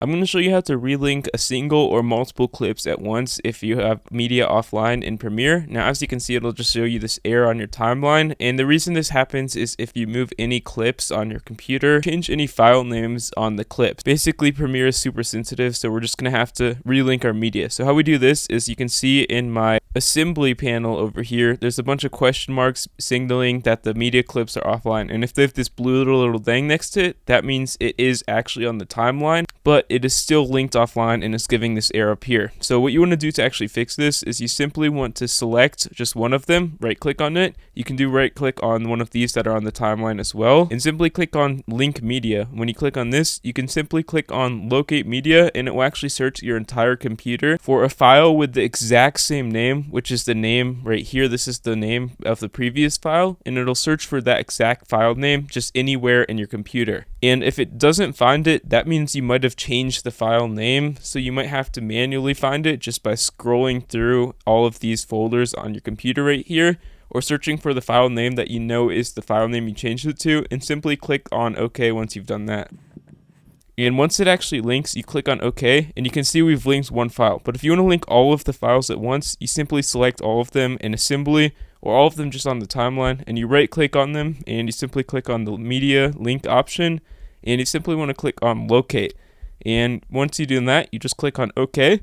I'm going to show you how to relink a single or multiple clips at once if you have media offline in Premiere. Now, as you can see, it'll just show you this error on your timeline. And the reason this happens is if you move any clips on your computer, change any file names on the clips. Basically, Premiere is super sensitive, so we're just going to have to relink our media. So how we do this is you can see in my assembly panel over here, there's a bunch of question marks signaling that the media clips are offline. And if they have this blue little thing next to it, that means it is actually on the timeline, but it is still linked offline and it's giving this error up here. So what you want to do to actually fix this is you simply want to select just one of them, right click on it. You can do right click on one of these that are on the timeline as well, and simply click on link media. When you click on this, you can simply click on locate media and it will actually search your entire computer for a file with the exact same name, which is the name right here. This is the name of the previous file, and it'll search for that exact file name just anywhere in your computer. And if it doesn't find it, that means you might have changed the file name, so you might have to manually find it just by scrolling through all of these folders on your computer right here, or searching for the file name that you know is the file name you changed it to, and simply click on OK once you've done that. And once it actually links, you click on OK, and you can see we've linked one file. But if you want to link all of the files at once, you simply select all of them in assembly, or all of them just on the timeline, and you right click on them, and you simply click on the media link option, and you simply want to click on locate. And once you do that, you just click on OK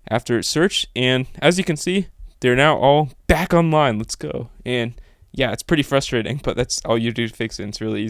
after it's searched, and as you can see, they're now all back online. Let's go. And yeah, it's pretty frustrating, but that's all you do to fix it. It's really easy.